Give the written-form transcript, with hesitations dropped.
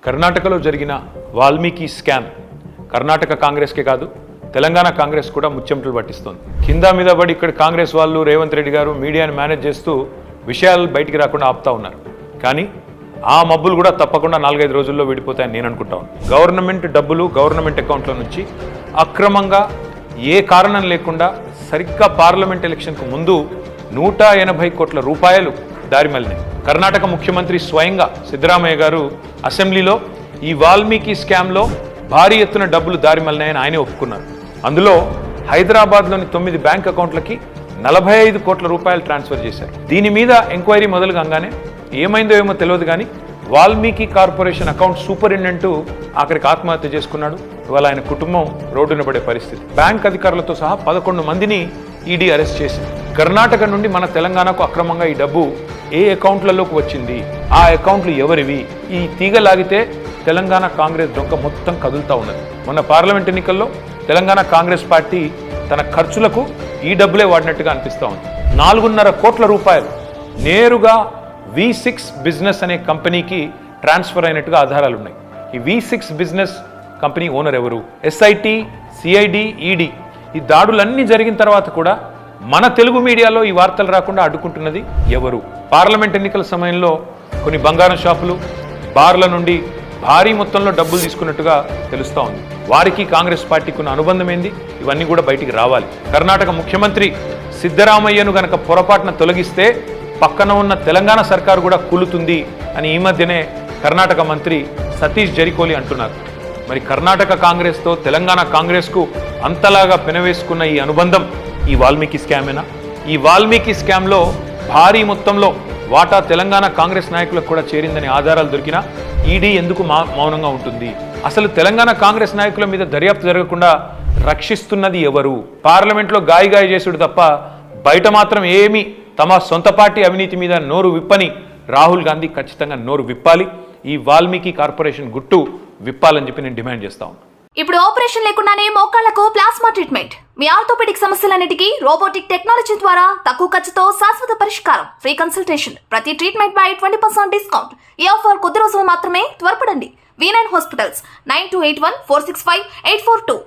కర్ణాటకలో జరిగిన వాల్మీకి స్కామ్ కర్ణాటక కాంగ్రెస్కే కాదు తెలంగాణ కాంగ్రెస్ కూడా ముచ్చెమటలు పట్టిస్తోంది. కింద మీద పడి ఇక్కడ కాంగ్రెస్ వాళ్ళు రేవంత్ రెడ్డి గారు మీడియాని మేనేజ్ చేస్తూ విషయాలు బయటికి రాకుండా ఆపుతా ఉన్నారు. కానీ ఆ మబ్బులు కూడా తప్పకుండా 4-5 రోజుల్లో విడిపోతాయని నేను అనుకుంటాను. గవర్నమెంట్ డబ్బులు గవర్నమెంట్ అకౌంట్ల నుంచి అక్రమంగా ఏ కారణం లేకుండా సరిగ్గా పార్లమెంట్ ఎలక్షన్కు ముందు 180 కోట్ల రూపాయలు దారిమల్లినాయి. కర్ణాటక ముఖ్యమంత్రి స్వయంగా సిద్ధరామయ్య గారు అసెంబ్లీలో ఈ వాల్మీకి స్కామ్లో భారీ ఎత్తున డబ్బులు దారిమల్లినాయని ఆయనే ఒప్పుకున్నారు. అందులో హైదరాబాద్లోని 9 బ్యాంక్ అకౌంట్లకి 45 కోట్ల రూపాయలు ట్రాన్స్ఫర్ చేశారు. దీని మీద ఎంక్వైరీ మొదలు కాగానే ఏమైందో ఏమో తెలియదు కానీ వాల్మీకి కార్పొరేషన్ అకౌంట్ సూపరింటెండెంట్ ఆఖరికి ఆత్మహత్య చేసుకున్నాడు. ఇవాళ ఆయన కుటుంబం రోడ్డున పడే పరిస్థితి. బ్యాంక్ అధికారులతో సహా 11 మందిని ఈడీ అరెస్ట్ చేసింది. కర్ణాటక నుండి మన తెలంగాణకు అక్రమంగా ఈ డబ్బు ఏ అకౌంట్లలోకి వచ్చింది, ఆ అకౌంట్లు ఎవరివి, ఈ తీగ లాగితే తెలంగాణ కాంగ్రెస్ డొంక మొత్తం కదులుతూ ఉన్నది. మొన్న పార్లమెంట్ ఎన్నికల్లో తెలంగాణ కాంగ్రెస్ పార్టీ తన ఖర్చులకు ఈ డబ్బులే వాడినట్టుగా అనిపిస్తూ ఉంది. 4.5 కోట్ల రూపాయలు నేరుగా V6 బిజినెస్ అనే కంపెనీకి ట్రాన్స్ఫర్ అయినట్టుగా ఆధారాలు ఉన్నాయి. ఈ V6 బిజినెస్ కంపెనీ ఓనర్ ఎవరు? SIT, CID, ED ఈ దాడులన్నీ జరిగిన తర్వాత కూడా మన తెలుగు మీడియాలో ఈ వార్తలు రాకుండా అడ్డుకుంటున్నది ఎవరు? పార్లమెంట్ ఎన్నికల సమయంలో కొన్ని బంగారం షాపులు, బార్ల నుండి భారీ మొత్తంలో డబ్బులు తీసుకున్నట్టుగా తెలుస్తూ ఉంది. వారికి కాంగ్రెస్ పార్టీకి ఉన్న అనుబంధం ఏంది? ఇవన్నీ కూడా బయటికి రావాలి. కర్ణాటక ముఖ్యమంత్రి సిద్ధరామయ్యను గనక పొరపాటున తొలగిస్తే పక్కన ఉన్న తెలంగాణ సర్కారు కూడా కూలుతుంది అని ఈ మధ్యనే కర్ణాటక మంత్రి సతీష్ జరికోలి అంటున్నారు. మరి కర్ణాటక కాంగ్రెస్తో తెలంగాణ కాంగ్రెస్కు అంతలాగా పెనవేసుకున్న ఈ అనుబంధం ఈ వాల్మీకి స్కామేనా? ఈ వాల్మీకి స్కామ్లో భారీ మొత్తంలో వాటా తెలంగాణ కాంగ్రెస్ నాయకులకు కూడా చేరిందని ఆధారాలు దొరికినా ఈడీ ఎందుకు మౌనంగా ఉంటుంది? అసలు తెలంగాణ కాంగ్రెస్ నాయకుల మీద దర్యాప్తు జరగకుండా రక్షిస్తున్నది ఎవరు? పార్లమెంట్లో గాయ చేసుడు తప్ప బయట మాత్రం ఏమీ తమ సొంత పార్టీ అవినీతి మీద నోరు విప్పని రాహుల్ గాంధీ ఖచ్చితంగా నోరు విప్పాలి. ఈ వాల్మీకి కార్పొరేషన్ గుట్టు విప్పాలని చెప్పి నేను డిమాండ్ చేస్తా ఉన్నాను. ఇప్పుడు ఆపరేషన్ లేకుండానే మోకాళ్లకు ప్లాస్మా ట్రీట్మెంట్, మీ ఆర్థోపెడిక్ సమస్యలన్నిటికీ రోబోటిక్ టెక్నాలజీ ద్వారా తక్కువ ఖర్చుతో శాశ్వత పరిష్కారం, ఫ్రీ కన్సల్టేషన్, ప్రతి ట్రీట్మెంట్ పై 20% డిస్కౌంట్. ఈ ఆఫర్ కొద్ది రోజులు మాత్రమే, త్వరపడండి. V9 hospitals 9281465842